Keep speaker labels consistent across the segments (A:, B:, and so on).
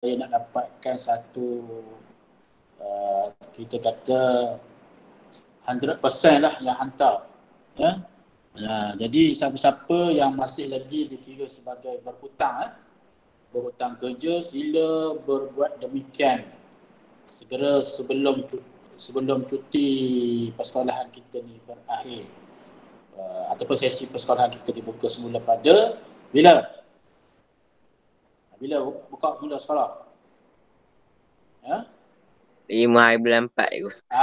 A: nak dapatkan satu kita kata 100% lah yang hantar. Ya. Jadi siapa-siapa yang masih lagi dikira sebagai berhutang, berhutang kerja, sila berbuat demikian segera sebelum cuti persekolahan kita ni berakhir, ataupun sesi persekolahan kita dibuka semula pada bila buka mula sekolah? Ya?
B: 5 hari bulan 4 tu.
A: 5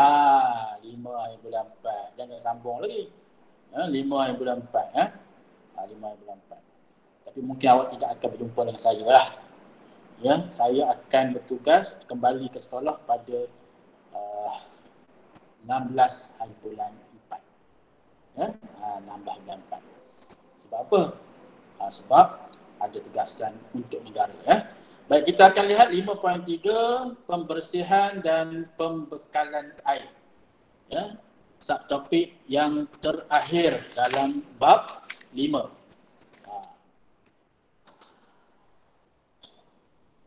A: hari bulan 4. Jangan sambung lagi. 5 hari bulan 4. 5 hari bulan 4. Tapi mungkin awak tidak akan berjumpa dengan saya lah. Ya, saya akan bertugas kembali ke sekolah pada 16 hari bulan 4. Ya, 16 bulan 4. Sebab apa? Sebab ada tugasan untuk negara. Ya. Baik, kita akan lihat 5.3, pembersihan dan pembekalan air. Ya, subtopik yang terakhir dalam bab 5.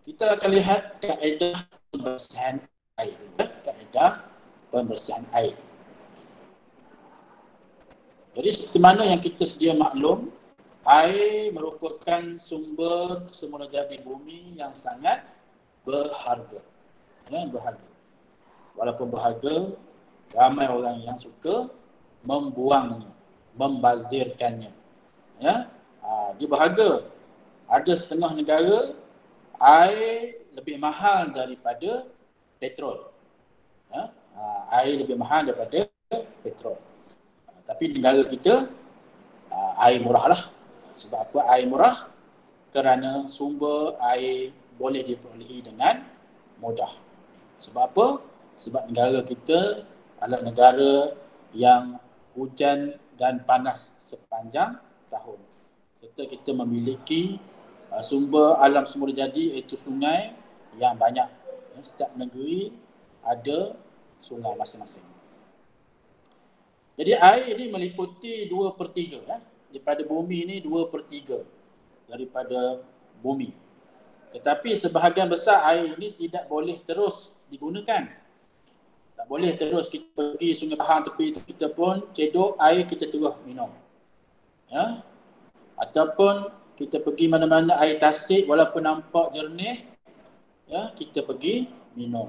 A: Kita akan lihat kaedah pembersihan air. Kaedah pembersihan air. Jadi seperti mana yang kita sedia maklum, air merupakan sumber semula jadi bumi yang sangat berharga. Ya, berharga. Walaupun berharga, ramai orang yang suka membuangnya, membazirkannya. Ya, dia berharga. Ada setengah negara air lebih mahal daripada petrol. Ya, air lebih mahal daripada petrol. Tapi negara kita air murah lah. Sebab apa air murah? Kerana sumber air boleh diperolehi dengan mudah. Sebab apa? Sebab negara kita adalah negara yang hujan dan panas sepanjang tahun. Serta kita memiliki sumber alam semula jadi iaitu sungai yang banyak. Setiap negeri ada sungai masing-masing. Jadi air ini meliputi 2/3 daripada bumi ini, 2/3 daripada bumi. Tetapi sebahagian besar air ini tidak boleh terus digunakan. Tak boleh terus kita pergi Sungai Bahar tepi itu kita pun cedok air kita terus minum. Ya. Ataupun kita pergi mana-mana air tasik walaupun nampak jernih, ya, kita pergi minum.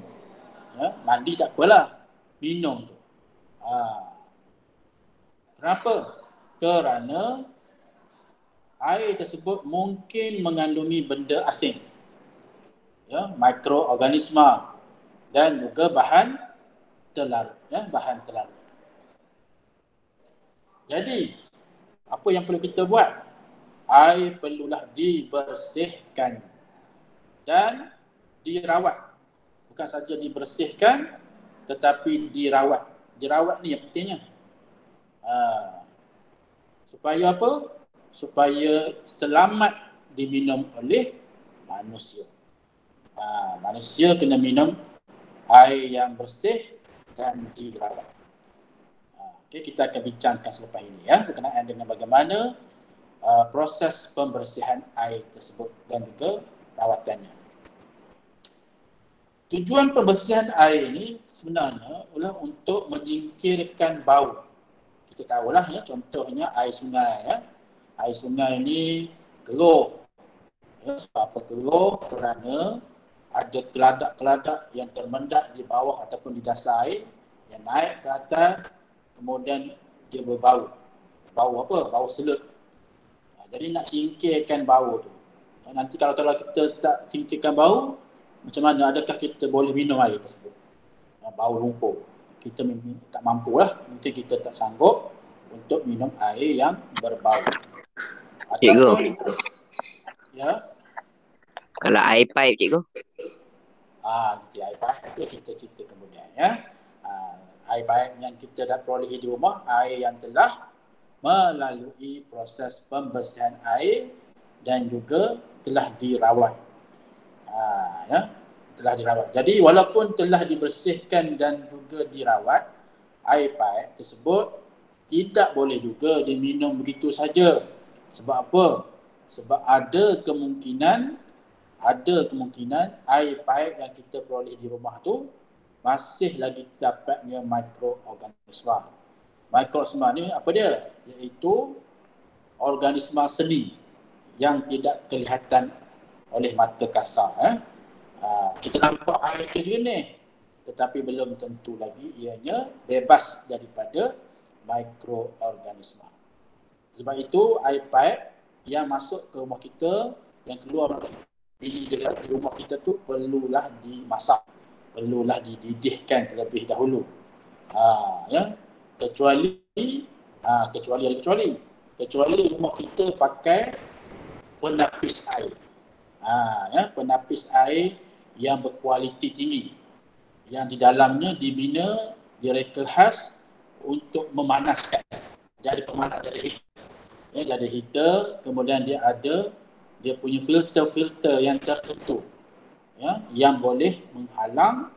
A: Ya, mandi tak apalah, minum tu. Kenapa? Kerana air tersebut mungkin mengandungi benda asing, ya, mikroorganisma dan juga bahan terlarut, ya, bahan terlarut. Jadi apa yang perlu kita buat? Air perlulah dibersihkan dan dirawat. Bukan saja dibersihkan tetapi dirawat. Dirawat ni yang pentingnya. Supaya apa? Supaya selamat diminum oleh manusia. Manusia kena minum air yang bersih dan dirawat. Okay, kita akan bincangkan selepas ini, ya, berkenaan dengan bagaimana proses pembersihan air tersebut dan juga rawatannya. Tujuan pembersihan air ini sebenarnya adalah untuk menyingkirkan bau. Kita tahulah, ya, contohnya air sungai. Ya. Air sungai ini keruh. Ya, sebab apa keruh? Kerana ada keladak-keladak yang termendak di bawah ataupun di dasar air yang naik ke atas, kemudian dia berbau. Bau apa? Bau selut. Jadi nak singkirkan bau tu. Nanti kalau kita tak singkirkan bau, macam mana? Adakah kita boleh minum air tersebut? Bau lumpur. Kita tak mampu lah. Mungkin kita tak sanggup untuk minum air yang berbau.
B: Ataupun,
A: ya.
B: Kalau air pipe, cikgu?
A: Air pipe itu kita cerita kemudian, ya. Air pipe yang kita dah perolehi di rumah, air yang telah melalui proses pembersihan air dan juga telah dirawat. Ya, telah dirawat. Jadi walaupun telah dibersihkan dan juga dirawat, air pipe tersebut tidak boleh juga diminum begitu saja. Sebab apa? Sebab ada kemungkinan ada kemungkinan air pipe yang kita peroleh di rumah tu masih lagi terdapatnya mikroorganisma. Mikroorganisma ni apa dia? Iaitu organisma seni yang tidak kelihatan oleh mata kasar. Kita nampak air tu jernih, tetapi belum tentu lagi ianya bebas daripada mikroorganisma. Sebab itu air pipe yang masuk ke rumah kita, yang keluar dari bilik di rumah kita tu perlulah dimasak, perlulah dididihkan terlebih dahulu. Ya, kecuali rumah kita pakai penapis air. Penapis air yang berkualiti tinggi, yang di dalamnya dibina, direka khas untuk memanaskan. Jadi pemanas, jadi heater. Jadi heater, kemudian dia ada dia punya filter-filter yang tertentu, yang boleh menghalang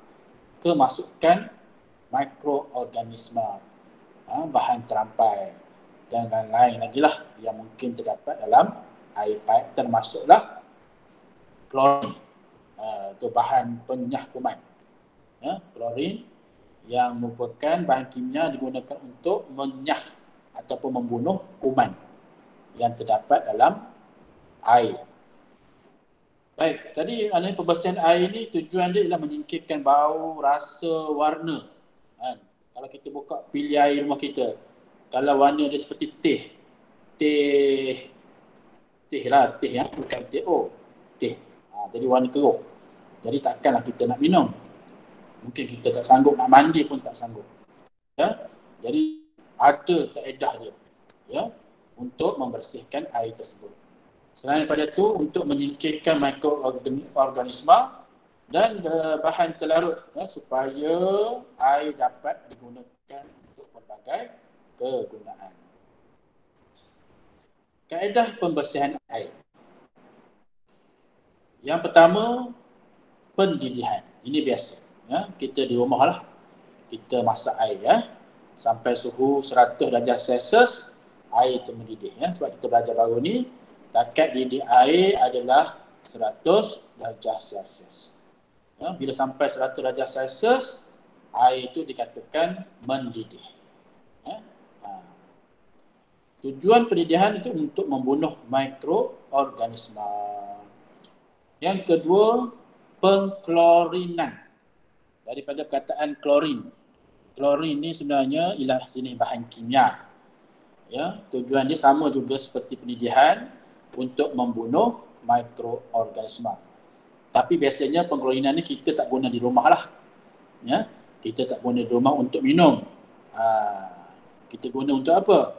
A: kemasukan mikroorganisma, bahan terampai dan lain-lain lagi lah yang mungkin terdapat dalam air pipe, termasuklah klorin, itu bahan penyah kuman. Klorin yang merupakan bahan kimia digunakan untuk menyah ataupun membunuh kuman yang terdapat dalam air. Baik, tadi pembersihan air ni tujuan dia ialah menyingkirkan bau, rasa, warna. Kalau kita buka bilik air rumah kita, kalau warna dia seperti teh yang bukan teh. Jadi warna keruh. Jadi takkanlah kita nak minum. Mungkin kita tak sanggup nak mandi pun tak sanggup. Jadi ada kaedah dia, untuk membersihkan air tersebut. Selain daripada itu, untuk menyingkirkan mikroorganisma dan bahan terlarut, supaya air dapat digunakan untuk berbagai kegunaan. Kaedah pembersihan air. Yang pertama, pendidihan. Ini biasa. Kita di rumah lah, kita masak air, sampai suhu 100 darjah Celsius, air itu mendidih. Sebab kita belajar baru ni, takat didih air adalah 100 darjah Celsius. Bila sampai 100 darjah Celsius, air itu dikatakan mendidih. Tujuan pendidihan itu untuk membunuh mikroorganisma. Yang kedua, pengklorinan. Daripada perkataan klorin. Klorin ni sebenarnya ialah jenis bahan kimia. Tujuan dia sama juga seperti pendidihan, untuk membunuh mikroorganisma. Tapi biasanya pengklorinan ni kita tak guna di rumah lah. Kita tak guna di rumah untuk minum. Kita guna untuk apa?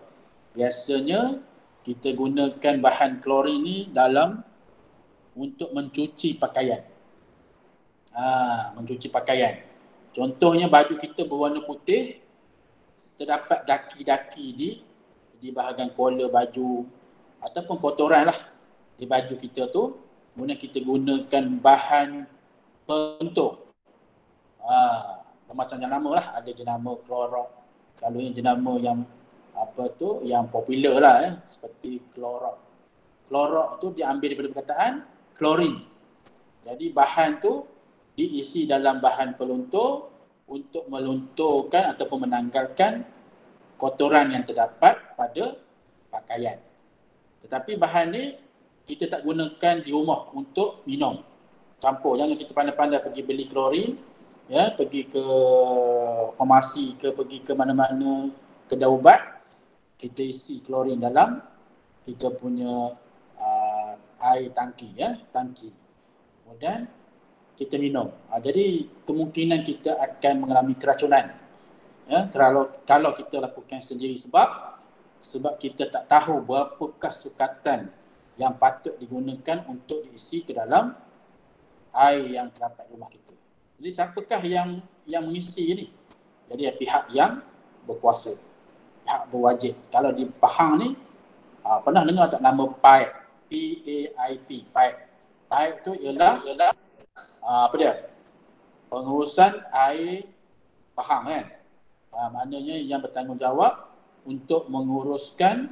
A: Biasanya kita gunakan bahan klorin ni untuk mencuci pakaian. Mencuci pakaian. Contohnya baju kita berwarna putih, terdapat daki-daki di bahagian collar baju ataupun kotoran lah di baju kita tu, kemudian kita gunakan bahan penentu. Macam jenama lah, ada jenama Clorox. Selalunya jenama yang yang popular lah, seperti Clorox. Clorox tu diambil daripada perkataan klorin. Jadi bahan tu diisi dalam bahan peluntur untuk melunturkan ataupun menanggalkan kotoran yang terdapat pada pakaian. Tetapi bahan ni kita tak gunakan di rumah untuk minum. Campur, jangan kita pandai-pandai pergi beli klorin, pergi ke farmasi ke pergi ke mana-mana kedai ubat, kita isi klorin dalam kita punya air tangki, tangki. Kemudian kita minum. Jadi kemungkinan kita akan mengalami keracunan. Kalau kita lakukan sendiri, sebab kita tak tahu berapakah sukatan yang patut digunakan untuk diisi ke dalam air yang terdapat di rumah kita. Jadi siapakah yang mengisi ini? Jadi pihak yang berkuasa, pihak berwajib. Kalau di Pahang ni, pernah dengar tak nama PAIP? P-A-I-P, PAIP. PAIP tu ialah apa dia? Pengurusan air Pahang, kan? Maknanya yang bertanggungjawab untuk menguruskan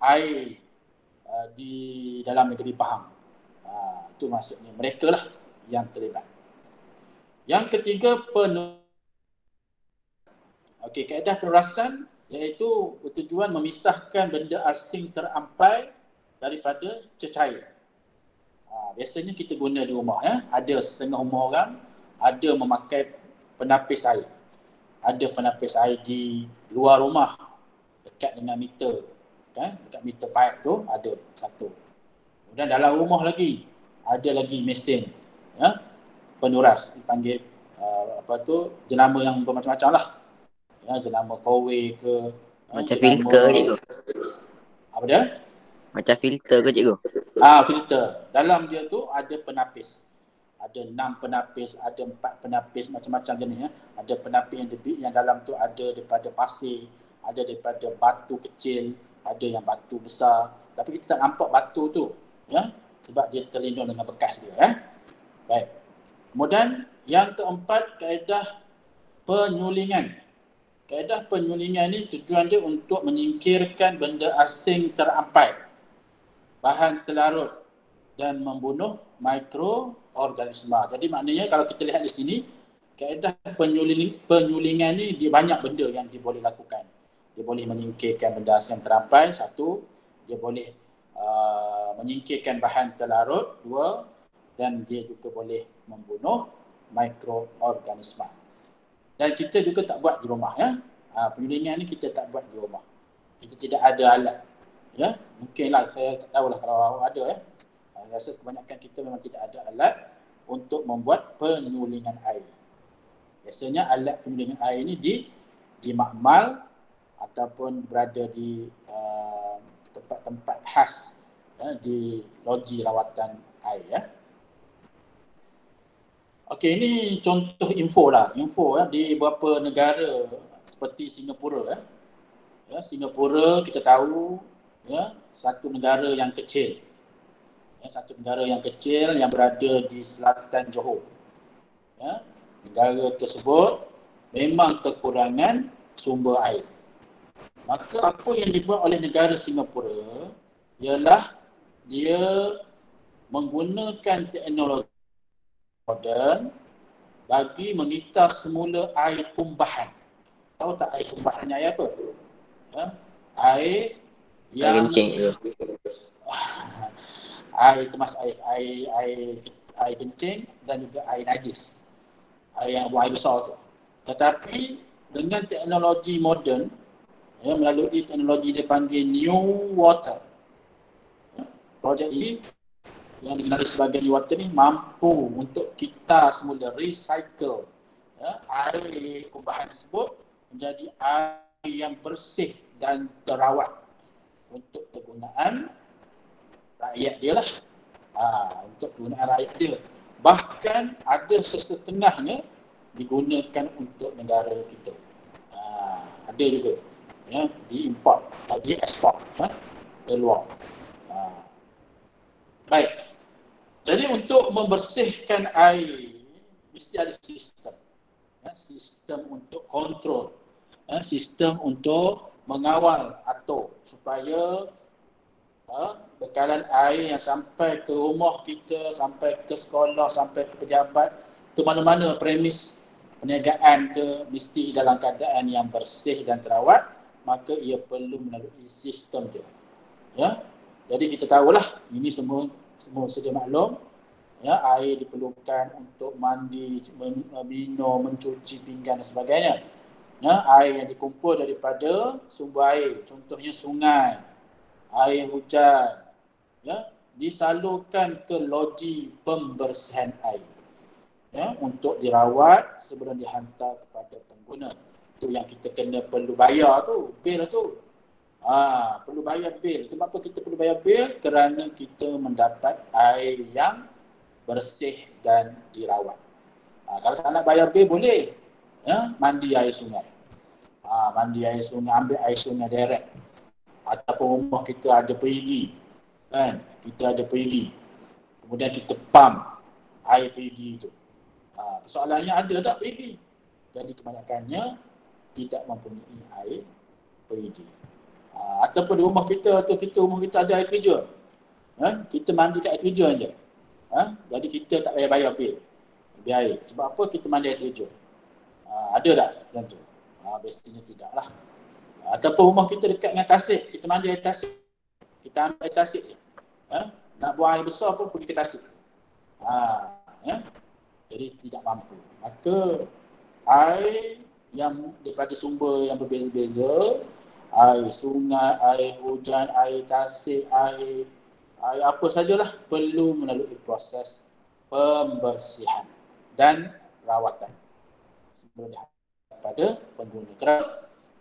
A: air di dalam negeri Pahang. Itu maksudnya mereka lah yang terlibat. Yang ketiga, kaedah penurasan iaitu bertujuan memisahkan benda asing terampai daripada cecair. Biasanya kita guna di rumah, ada setengah rumah orang ada memakai penapis air. Ada penapis air di luar rumah dekat dengan meter, kan? Dekat meter pipe tu ada satu. Kemudian dalam rumah lagi ada lagi mesin penuras, dipanggil jenama yang bermacam-macam lah. Jenama kowe ke,
B: Macam filter ke cikgu?
A: Apa dia?
B: Macam filter ke cikgu?
A: Filter. Dalam dia tu ada penapis. Ada 6 penapis, ada 4 penapis, macam-macam jenis. Ada penapis yang dalam tu ada daripada pasir, ada daripada batu kecil, ada yang batu besar. Tapi kita tak nampak batu tu, sebab dia terlindung dengan bekas dia. Baik. Kemudian yang keempat, kaedah penyulingan. Kaedah penyulingan ni tujuan dia untuk menyingkirkan benda asing terampai, bahan terlarut dan membunuh mikroorganisma. Jadi maknanya kalau kita lihat di sini, kaedah penyulingan ni dia banyak benda yang dia boleh lakukan. Dia boleh menyingkirkan benda asing terampai, satu. Dia boleh menyingkirkan bahan terlarut, dua. Dan dia juga boleh membunuh mikroorganisma. Dan kita juga tak buat di rumah. Penyulingan ni kita tak buat di rumah. Kita tidak ada alat. Mungkinlah, saya tak tahulah kalau ada. Saya rasa kebanyakan kita memang tidak ada alat untuk membuat penyulingan air. Biasanya alat penyulingan air ni di makmal ataupun berada di tempat-tempat khas, di loji rawatan air. Okey, ini contoh info di beberapa negara seperti Singapura. Singapura kita tahu satu negara yang kecil. Satu negara yang kecil yang berada di selatan Johor. Negara tersebut memang kekurangan sumber air. Maka apa yang dibuat oleh negara Singapura ialah dia menggunakan teknologi moden bagi mengitar semula air tumbahan. Tahu tak air tumbahan ni air apa? Air yang
B: Air kencing tu.
A: Air termasuk air kencing dan juga air najis. Air yang buang air besar tu. Tetapi dengan teknologi moden, melalui teknologi dipanggil New Water. Projek ini yang dikenali sebagai New Water ni mampu untuk kita semula recycle air kumbahan tersebut menjadi air yang bersih dan terawat untuk kegunaan rakyat dia lah. Untuk kegunaan rakyat dia. Bahkan ada sesetengahnya digunakan untuk negara kita. Ada juga diimport atau diekspor ke luar. Baik. Jadi untuk membersihkan air mesti ada sistem. Sistem untuk kontrol. Sistem untuk mengawal atau supaya bekalan air yang sampai ke rumah kita, sampai ke sekolah, sampai ke pejabat, ke mana-mana premis perniagaan ke, mesti dalam keadaan yang bersih dan terawat, maka ia perlu melalui sistem dia. Jadi kita tahulah, ini semua sedia maklum, air diperlukan untuk mandi, minum, mencuci pinggan dan sebagainya. Air yang dikumpul daripada sumber air, contohnya sungai, air hujan, disalurkan ke loji pembersihan air untuk dirawat sebelum dihantar kepada pengguna. Itu yang kita perlu bayar tu, bil tu. Perlu bayar bil. Sebab apa kita perlu bayar bil? Kerana kita mendapat air yang bersih dan dirawat. Kalau tak nak bayar bil boleh. Mandi air sungai. Mandi air sungai, ambil air sungai direct. Ataupun rumah kita ada perigi. Kan? Kita ada perigi. Kemudian kita pump air perigi itu. Persoalannya ada tak perigi? Jadi kebanyakannya tidak mempunyai air perigi. Ataupun di rumah kita, atau rumah kita ada air terjun. Kita mandi kat air terjun je. Jadi kita tak payah bayar bil air. Sebab apa? Kita mandi air terjun. Ada tak macam tu? Biasanya tidak lah. Ataupun rumah kita dekat dengan tasik, kita mandi air tasik. Kita ambil air tasik je. Nak buang air besar pun pergi ke tasik. Jadi tidak mampu. Maka air yang daripada sumber yang berbeza-beza, air sungai, air hujan, air tasik, air apa sajalah perlu melalui proses pembersihan dan rawatan sebelum dihantar pada pengguna.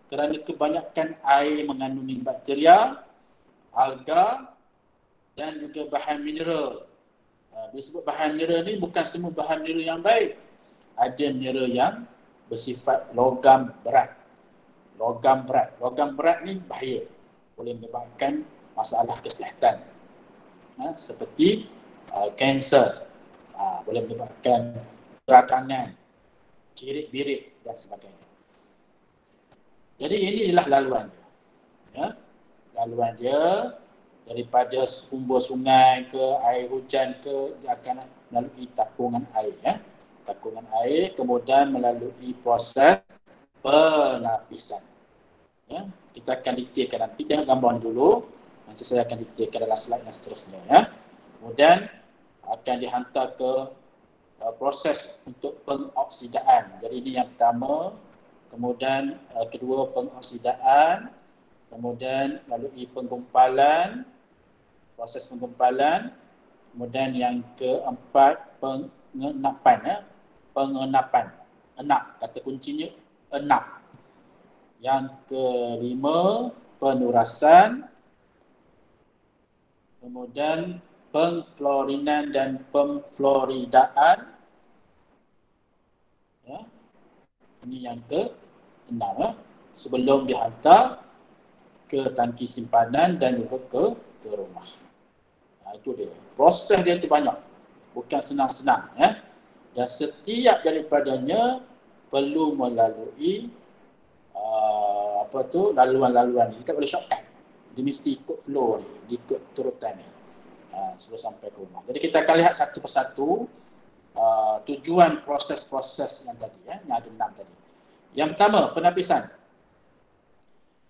A: Kerana kebanyakan air mengandungi bakteria, alga dan juga bahan mineral. Bila sebut bahan mineral ni bukan semua bahan mineral yang baik. Ada mineral yang bersifat logam berat. Logam berat ni bahaya. Boleh menyebabkan masalah kesihatan. Seperti kanser. Boleh menyebabkan peradangan, cirit-birit dan sebagainya. Jadi inilah laluan dia. Laluan dia daripada sumber sungai ke air hujan ke, dia akan melalui takungan air. Takungan air kemudian melalui proses penapisan. Kita akan detailkan nanti. Tengok gambar ni dulu. Nanti saya akan detailkan dalam slide yang seterusnya. Kemudian akan dihantar ke proses untuk pengoksidaan. Jadi ini yang pertama. Kemudian kedua pengoksidaan. Kemudian melalui penggumpalan. Proses penggumpalan. Kemudian yang keempat pengenapan. Pengenapan. Enap. Kata kuncinya enap. Yang kelima penurasan. Kemudian pengklorinan dan pemfloridaan. Ini yang ke-6. Sebelum dihantar ke tangki simpanan dan juga ke rumah. Itu dia. Proses dia tu banyak. Bukan senang-senang. Dan setiap daripadanya perlu melalui laluan-laluan ni. Dia tak boleh shortcut. Dia mesti ikut flow ni, ikut turutan ni. Sebelum sampai ke rumah. Jadi kita akan lihat satu persatu tujuan proses-proses yang tadi, yang ada 6 tadi. Yang pertama, penapisan.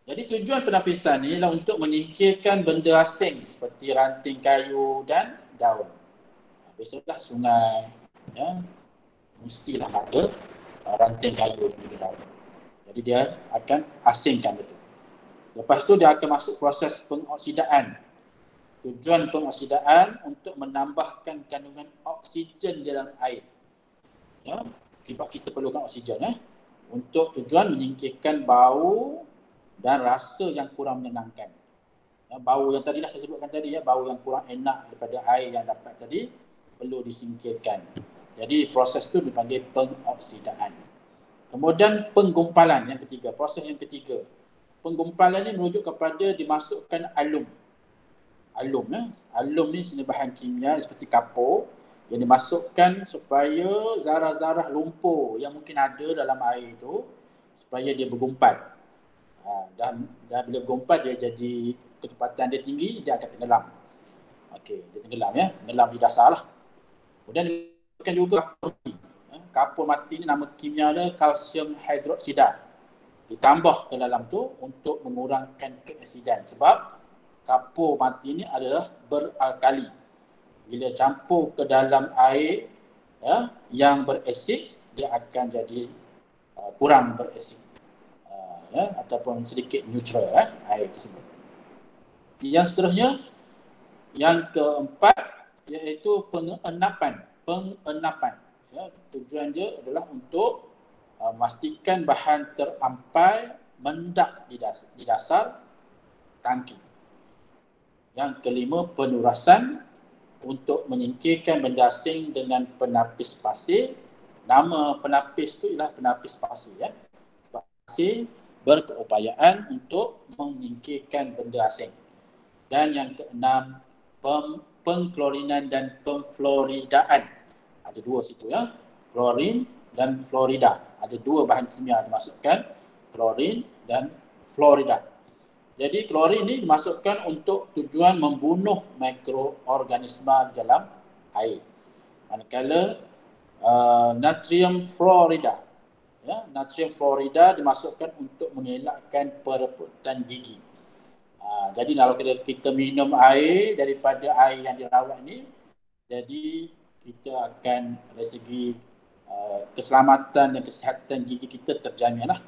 A: Jadi tujuan penapisan ni ialah untuk menyingkirkan benda asing seperti ranting kayu dan daun. Biasalah sungai, mestilah ada ranting kayu dan daun. Jadi dia akan asingkan betul. Lepas tu dia akan masuk proses pengoksidaan. Tujuan pengoksidaan untuk menambahkan kandungan oksigen dalam air. Sebab kita perlukan oksigen. Untuk tujuan menyingkirkan bau dan rasa yang kurang menyenangkan. Bau yang tadi dah saya sebutkan tadi, bau yang kurang enak daripada air yang dapat tadi perlu disingkirkan. Jadi proses tu dipanggil pengoksidaan. Kemudian penggumpalan yang ketiga, proses yang ketiga. Penggumpalan ni merujuk kepada dimasukkan alum. Alum ni sebenarnya bahan kimia seperti kapur yang dimasukkan supaya zarah-zarah lumpur yang mungkin ada dalam air itu supaya dia bergumpal. Dan bila bergumpal dia jadi kecepatan dia tinggi, dia akan tenggelam. Okey, dia tenggelam tenggelam di dasar lah. Kemudian dimasukkan juga kapur mati ni nama kimia dia kalsium hidroksida. Ditambah ke dalam tu untuk mengurangkan keasidan sebab kapur mati ni adalah beralkali. Bila campur ke dalam air yang berasid, dia akan jadi kurang berasid. Ataupun sedikit neutral air tersebut. Yang seterusnya, yang keempat iaitu pengenapan. Tujuan dia adalah untuk memastikan bahan terampai mendak di dasar tangki. Yang kelima, penurasan untuk menyingkirkan benda asing dengan penapis pasir. Nama penapis tu ialah penapis pasir. Sebab pasir berkeupayaan untuk menyingkirkan benda asing. Dan yang keenam, pengklorinan dan pemfloridaan. Ada dua situ klorin dan florida. Ada dua bahan kimia dimasukkan, klorin dan florida. Jadi klorin ini dimasukkan untuk tujuan membunuh mikroorganisma di dalam air. Manakala natrium fluorida, ya, natrium fluorida dimasukkan untuk mengelakkan perebutan gigi. Jadi kalau kita minum air daripada air yang dirawat ni, jadi kita akan dari segi keselamatan dan kesihatan gigi kita terjamin lah.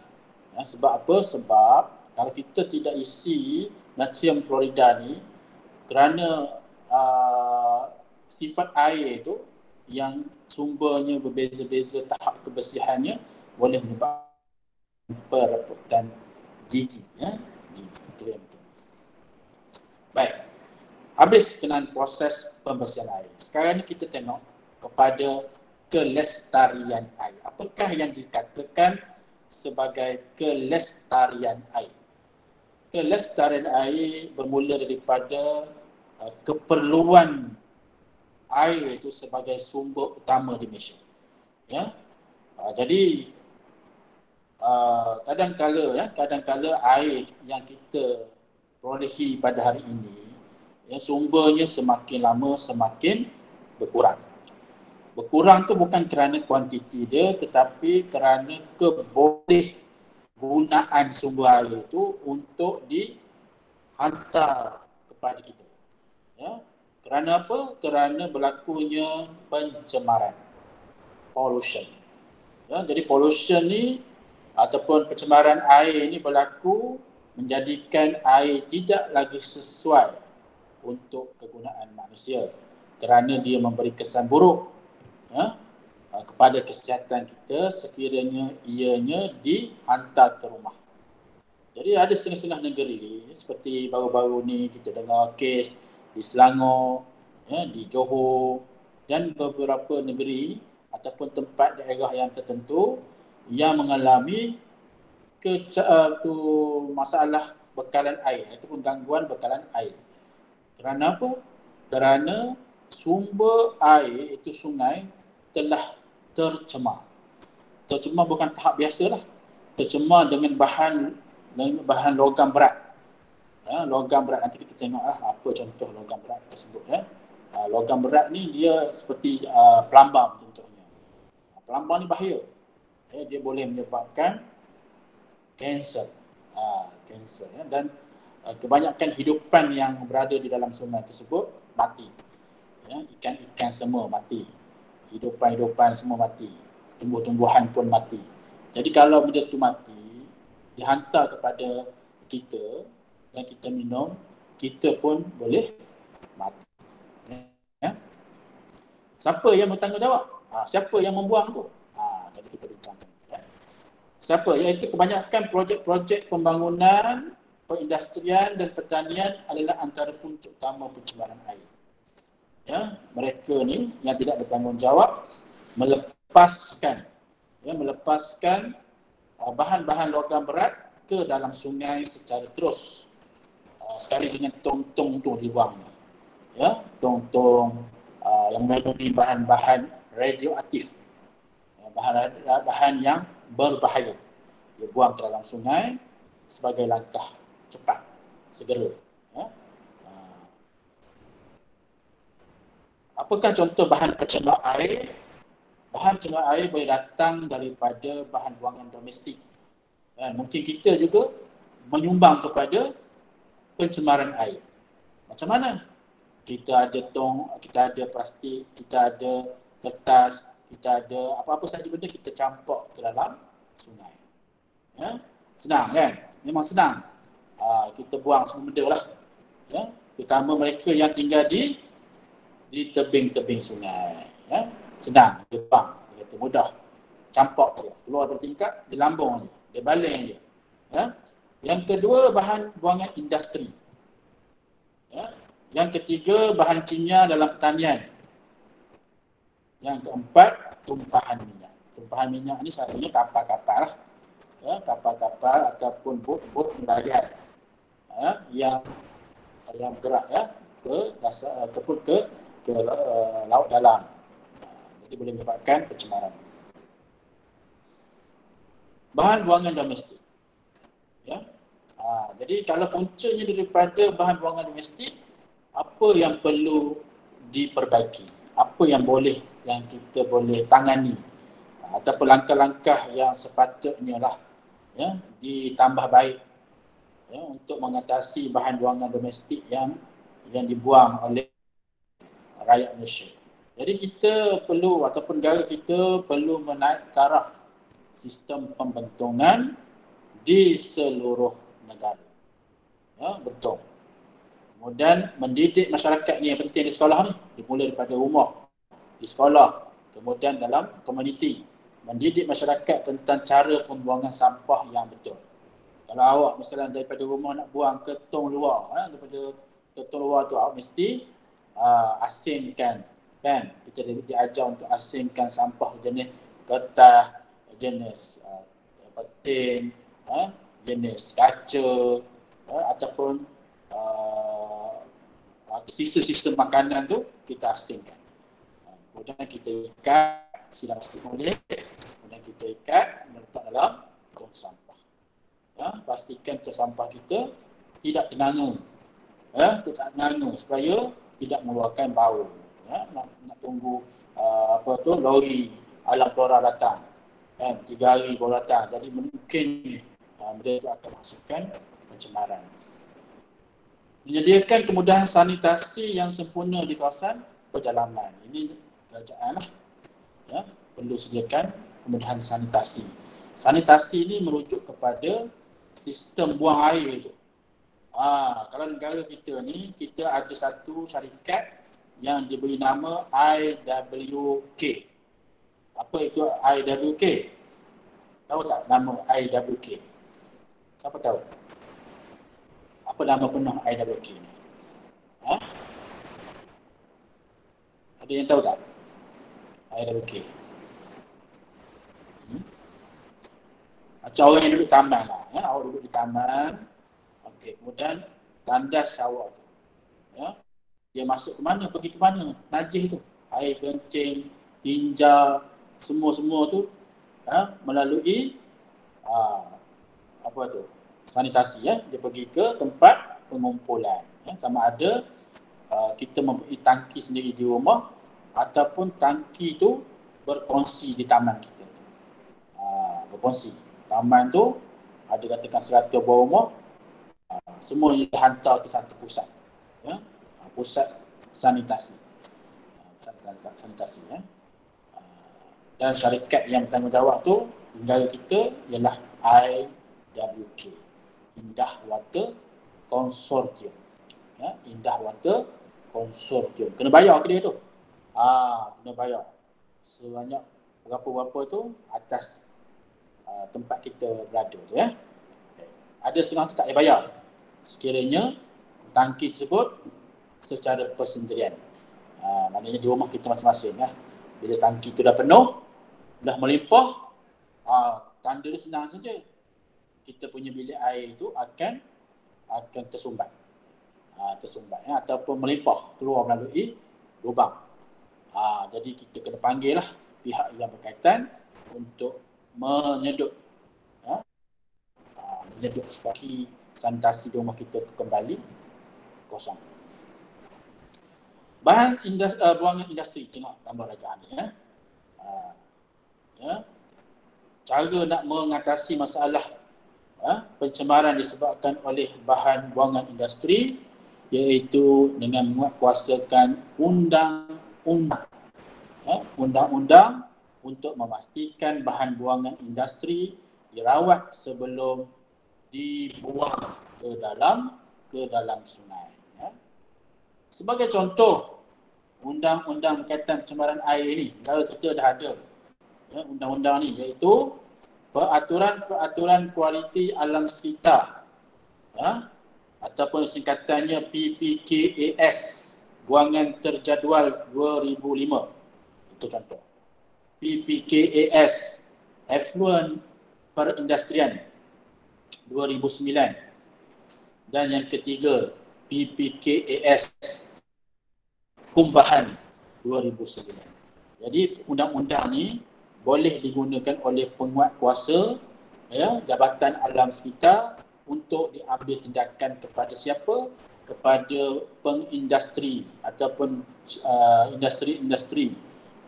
A: Sebab apa? Sebab kalau kita tidak isi natrium fluorida ni, kerana sifat air itu yang sumbernya berbeza-beza tahap kebersihannya, boleh menyebabkan perebutan gigi. Gigi itu yang penting. Baik, habis dengan proses pembersihan air. Sekarang ni kita tengok kepada kelestarian air. Apakah yang dikatakan sebagai kelestarian air? Kelestarian air bermula daripada keperluan air itu sebagai sumber utama di Malaysia. Ya, jadi kadang-kala air yang kita perolehi pada hari ini, ya, sumbernya semakin lama semakin berkurang. Berkurang tu bukan kerana kuantiti dia, tetapi kerana kebolehgunaan sumber air itu untuk dihantar kepada kita. Ya. Kerana apa? Kerana berlakunya pencemaran, pollution. Ya, jadi pollution ni ataupun pencemaran air ni berlaku menjadikan air tidak lagi sesuai untuk kegunaan manusia, kerana dia memberi kesan buruk, ya, kepada kesihatan kita sekiranya ianya dihantar ke rumah. Jadi ada setengah-setengah negeri seperti baru-baru ni kita dengar kes di Selangor, ya, di Johor dan beberapa negeri ataupun tempat daerah yang tertentu yang mengalami masalah bekalan air ataupun gangguan bekalan air. Kerana apa? Kerana sumber air itu sungai telah tercemar. Tercemar bukan tahap biasalah. Tercemar dengan bahan logam berat. Ya, logam berat, nanti kita tengoklah apa contoh logam berat tersebut. Ya. Logam berat ni dia seperti pelambang contohnya. Pelambang ni bahaya. Ya, dia boleh menyebabkan kanser. Kanser, ya. Dan kebanyakan hidupan yang berada di dalam sungai tersebut mati. Ya, ikan-ikan semua mati. Hidupan-hidupan semua mati. Tumbuh-tumbuhan pun mati. Jadi kalau benda tu mati, dihantar kepada kita dan kita minum, kita pun boleh mati. Ya. Siapa yang bertanggungjawab? Siapa yang membuang tu? Jadi kita bincangkan. Ya. Siapa? Iaitu kebanyakan projek-projek pembangunan, perindustrian dan pertanian adalah antara punca utama pencemaran air. Ya, mereka ni yang tidak bertanggungjawab melepaskan bahan-bahan logam berat ke dalam sungai secara terus. Sekali dengan tong-tong tu dibuang. Ya, tong-tong yang mengandungi bahan-bahan radioaktif. Bahan yang berbahaya. Dia buang ke dalam sungai sebagai langkah cepat, segera. Ya. Apakah contoh bahan pencemar air? Bahan pencemar air boleh datang daripada bahan buangan domestik. Mungkin kita juga menyumbang kepada pencemaran air. Macam mana? Kita ada kita ada plastik, kita ada kertas, kita ada apa-apa sahaja benda kita campak ke dalam sungai. Ya? Senang kan? Memang senang. Kita buang semua benda lah. Ya? Terutama mereka yang tinggal di tebing-tebing sungai. Ya? Senang, dia buang. Dia kata mudah. Campak saja. Keluar dari tingkat, dia lambung saja. Dia baling saja. Ya? Yang kedua, bahan buangan industri. Ya? Yang ketiga, bahan kimia dalam pertanian. Yang keempat, tumpahan minyak. Tumpahan minyak ni selalunya kapal-kapal lah. Ya, kapal-kapal ataupun bot-bot nelayan. Ya, yang bergerak ya ke dasar ataupun ke laut dalam. Jadi boleh menyebabkan pencemaran. Bahan buangan domestik. Ya. Jadi kalau puncanya daripada bahan buangan domestik, apa yang perlu diperbaiki? Apa yang boleh yang kita boleh tangani ataupun langkah-langkah yang sepatutnya lah ya ditambah baik ya untuk mengatasi bahan buangan domestik yang dibuang oleh rakyat Malaysia. Jadi kita perlu ataupun negara kita perlu menaik taraf sistem pembentungan di seluruh negara. Ya, betul. Kemudian mendidik masyarakat ni yang penting di sekolah ni. Dimulai daripada rumah, di sekolah, kemudian dalam komuniti. Mendidik masyarakat tentang cara pembuangan sampah yang betul. Kalau awak misalnya daripada rumah nak buang ke tong luar, daripada ke tong luar tu awak mesti asingkan, kan? Kita diajar untuk asingkan sampah jenis kertas, jenis tin, jenis kaca, ataupun sisa-sisa makanan tu kita asingkan. Kemudian kita ikat sidang plastik molek, kemudian kita ikat meletak dalam tong sampah. Pastikan tong sampah kita tidak ternganga, tidak ternganga supaya tidak mengeluarkan bau. Nak tunggu lori alam flora datang, 3 hari baru datang. Jadi mungkin benda itu akan menghasilkan pencemaran. Menyediakan kemudahan sanitasi yang sempurna di kawasan perjalanan. Ini kerajaan lah. Ya, perlu sediakan kemudahan sanitasi. Sanitasi ini merujuk kepada sistem buang air itu. Kalau negara kita ni, kita ada satu syarikat yang diberi nama IWK. Apa itu IWK? Tahu tak nama IWK? Siapa tahu? Apa nama penuh IWK ni? Ada yang tahu tak? IWK. Macam orang yang duduk taman lah. Awak duduk di taman. Okey, kemudian tandas awak tu. Dia masuk ke mana? Pergi ke mana? Najis tu. Air kencing, tinja, semua-semua tu melalui sanitasi. Dia pergi ke tempat pengumpulan. Sama ada kita mempunyai tangki sendiri di rumah ataupun tangki tu berkongsi di taman kita. Berkongsi. Taman tu ada katakan 100 buah rumah, semua dihantar ke satu pusat. Pusat sanitasi. Sanitasi. Dan syarikat yang bertanggungjawab tu negara kita ialah IWK, Indah Water Consortium. Indah Water Consortium. Kena bayar ke dia tu? Kena bayar. Sebanyak berapa-berapa tu atas tempat kita berada tu ya. Ada setengah tu tak payah bayar. Sekiranya tangki tersebut secara persendirian. Maknanya di rumah kita masing-masing ya. Bila tangki tu dah penuh, dah melimpah, tanda dia senang saja. Kita punya bilik air itu akan tersumbat. Tersumbat ya, ataupun melimpah keluar melalui lubang. Jadi kita kena panggil lah pihak yang berkaitan untuk menyedut supaya sanitasi di rumah kita kembali kosong. Bahan buangan industri, tengok gambar rajaan ni cara nak mengatasi masalah pencemaran disebabkan oleh bahan buangan industri iaitu dengan menguatkuasakan undang-undang untuk memastikan bahan buangan industri dirawat sebelum dibuang ke dalam sungai. Sebagai contoh, undang-undang berkaitan pencemaran air ni, negara kita dah ada undang-undang ni, iaitu peraturan kualiti alam sekitar ataupun singkatannya PPKAS, buangan terjadual 2005. Itu contoh. PPKAS, Effluent Perindustrian 2009. Dan yang ketiga, PPKAS Kumbahan 2009. Jadi undang-undang ni boleh digunakan oleh penguatkuasa Jabatan Alam Sekitar untuk diambil tindakan kepada siapa? Kepada pengindustri ataupun industri-industri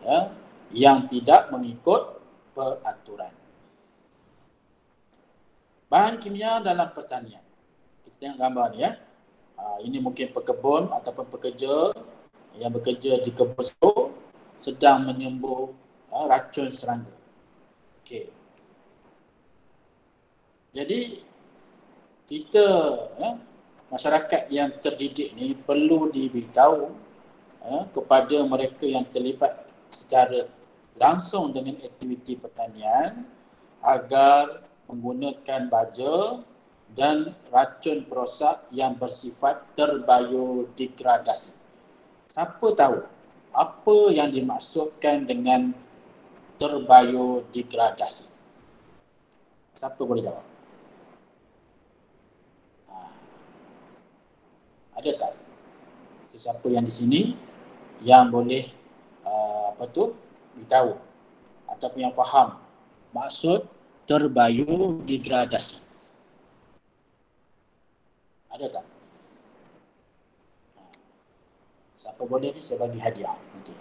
A: ya, yang tidak mengikut peraturan. Bahan kimia dalam pertanian. Kita tengok gambar ni ya. Ini mungkin pekebun ataupun pekerja yang bekerja di kebun sedang menyembuh racun serangga. Okey. Jadi kita masyarakat yang terdidik ni perlu diberitahu kepada mereka yang terlibat secara langsung dengan aktiviti pertanian agar menggunakan baja dan racun perosak yang bersifat terbiodegradasi. Siapa tahu apa yang dimaksudkan dengan terbiodegradasi? Siapa boleh jawab? Ada tak sesiapa yang di sini yang boleh beritahu ataupun yang faham maksud terbiodegradasi? Ada tak? Siapa boleh ni saya bagi hadiah nanti.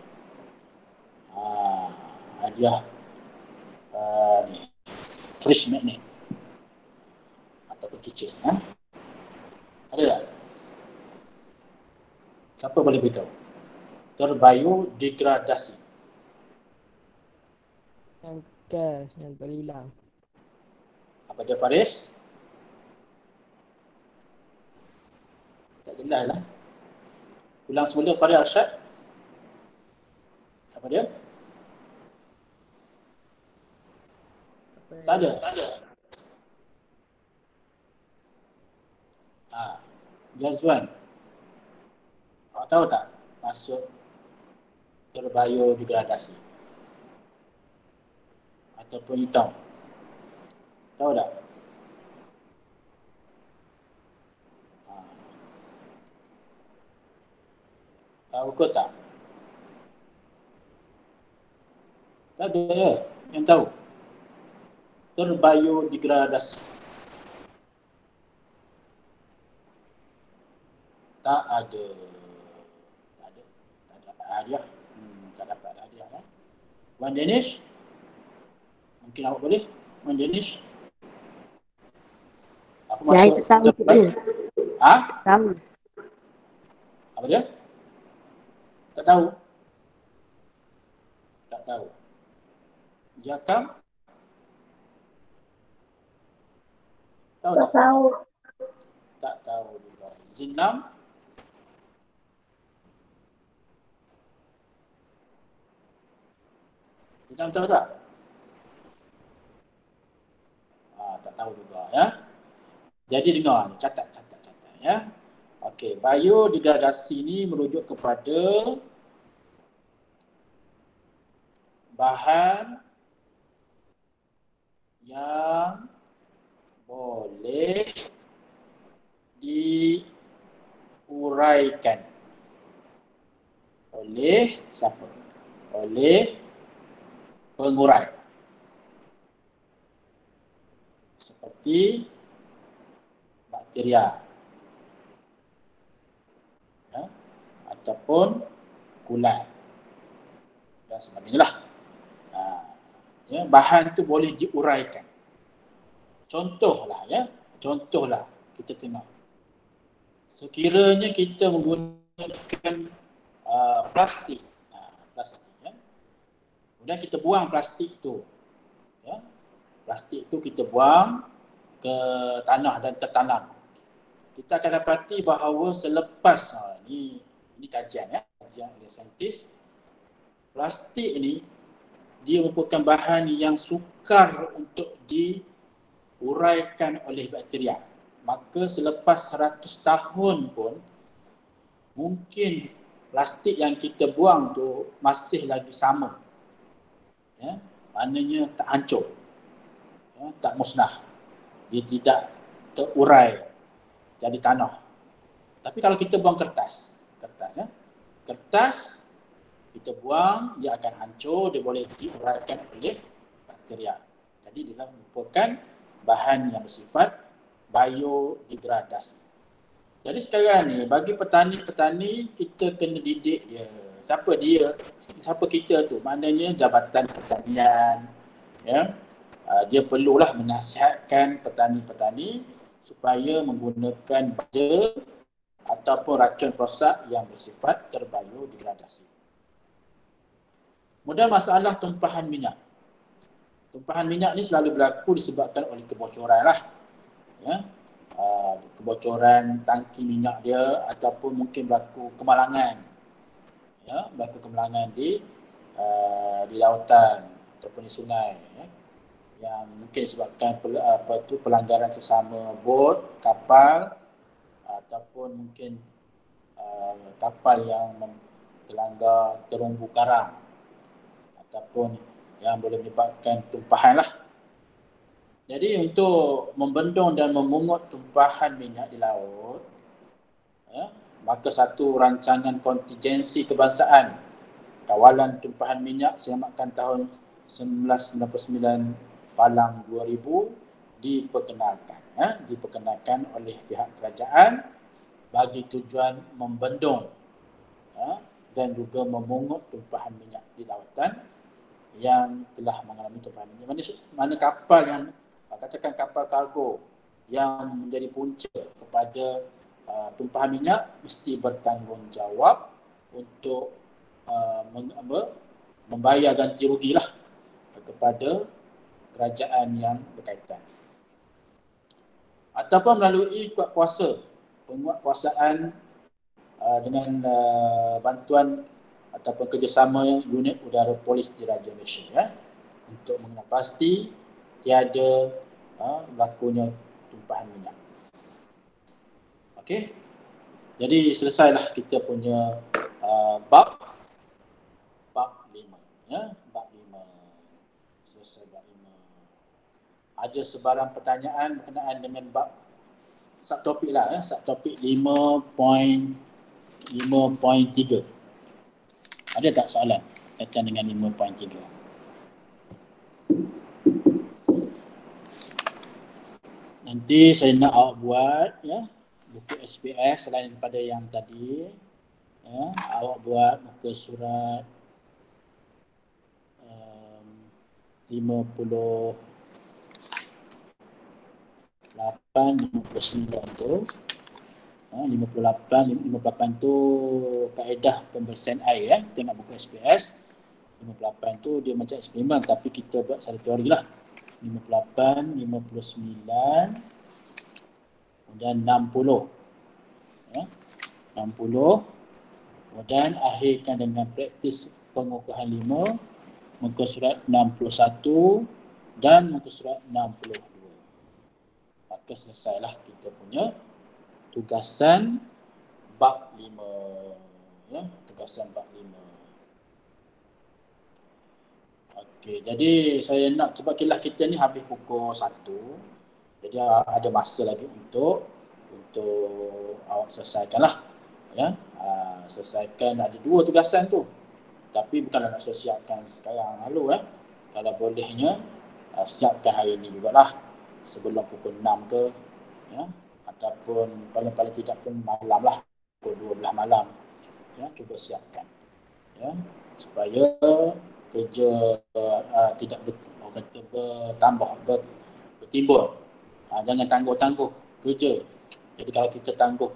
A: Hadiah ni fridge magnet ataupun kitchen. Ada tak? Siapa boleh beritahu? Terbiodegradasi.
C: Yang kekal, yang tak boleh hilang.
A: Apa dia Faris? Tak jelas lah. Ulang semula Faris Arsyad. Apa dia? Tak ada. Jazwan. Awak tahu tak maksud terbiodegradasi? Ataupun hitam? Tahu tak? Tahu ke tak? Tak ada yang tahu. Terbiodegradasi. Tak ada. Tak ada. Tak dapat hadiah. Tak dapat hadiah. Wan Danish? Mungkin awak boleh? Wan Danish? Apa maksud?
D: Saya tak tahu. Tahu.
A: Apa dia? Tak tahu. Tak tahu. Jakam? Tahu tak?
D: Tahu.
A: Tak tahu juga. Zinam? Zinam tahu tak? Tak tahu juga ya. Jadi dengar, catat ya. Okey, biodegradasi ni merujuk kepada bahan yang boleh diuraikan oleh siapa? Oleh pengurai. Seperti bakteria ataupun kulat dan sebagainya lah. Bahan tu boleh diuraikan. Contohlah kita tengok. Sekiranya kita menggunakan plastik, kemudian kita buang plastik tu, plastik tu kita buang ke tanah dan tertanam. Kita akan dapati bahawa selepas ini kajian oleh saintis, plastik ini dia merupakan bahan yang sukar untuk diuraikan oleh bakteria. Maka selepas 100 tahun pun mungkin plastik yang kita buang tu masih lagi sama. Maknanya tak hancur, tak musnah. Dia tidak terurai jadi tanah. Tapi kalau kita buang kertas kita buang, dia akan hancur, dia boleh diuraikan oleh bakteria. Jadi dia merupakan bahan yang bersifat biodegradasi. Jadi sekarang ni bagi petani-petani kita kena didik dia. Siapa dia? Siapa kita tu? Maknanya Jabatan Pertanian. Ya. Dia perlulah menasihatkan petani-petani supaya menggunakan baja ataupun racun perosak yang bersifat terbiodegradasi. Kemudian masalah tumpahan minyak. Tumpahan minyak ni selalu berlaku disebabkan oleh kebocoran lah. Ya. Kebocoran tangki minyak dia ataupun mungkin berlaku kemalangan. Ya, berlaku kemalangan di lautan ataupun di sungai, ya, yang mungkin disebabkan pelanggaran sesama bot, kapal ataupun mungkin kapal yang terlanggar terumbu karang ataupun yang boleh menyebabkan tumpahan lah. Jadi untuk membendung dan memungut tumpahan minyak di laut, ya, maka satu rancangan kontingensi kebangsaan kawalan tumpahan minyak selamatkan tahun 1999 Palang 2000 diperkenalkan oleh pihak kerajaan bagi tujuan membendung, ya, dan juga memungut tumpahan minyak di lautan yang telah mengalami tumpahan minyak. Mana kapal yang katakan kapal kargo yang menjadi punca kepada tumpahan minyak mesti bertanggungjawab untuk membayar ganti rugi lah kepada kerajaan yang berkaitan. Ataupun melalui penguatkuasaan dengan bantuan ataupun kerjasama unit udara polis Diraja Malaysia, ya, untuk mengenal pasti tiada berlakunya tumpahan minyak. Okey. Jadi selesailah kita punya bab 5, ya, bab 5. Selesai bab 5. Ada sebarang pertanyaan berkenaan dengan bab subtopik lah, ya, subtopik 5.3. Ada tak soalan kaitan dengan 5.3? Nanti saya nak awak buat, ya, buku SPS selain daripada yang tadi, ya, awak buat muka surat 58, 59 tu. 58 tu kaedah pembersihan air, ya. Tengok buku SPS. 58 tu dia macam eksperimen tapi kita buat secara teori lah. 58, 59 dan 60. Ya. 60. Kemudian akhirkan dengan praktis pengukuhan 5, muka surat 61 dan muka surat 62. Maka selesailah kita punya tugasan bab 5. Ya, tugasan bab 5. Okey, jadi saya nak cuba kelas kita ni habis pukul 1. Jadi ada masa lagi untuk awak selesaikanlah, ya. Selesaikan, ada 2 tugasan tu. Tapi bukanlah nak siapkan sekarang lalu, ya. Kalau bolehnya siapkan hari ini jugalah sebelum pukul 6 ke, ya, ataupun paling tidak pun malam lah, pukul 12 malam, ya, cuba siapkan, ya, supaya kerja tidak bertimbul. Jangan tangguh-tangguh kerja. Jadi kalau kita tangguh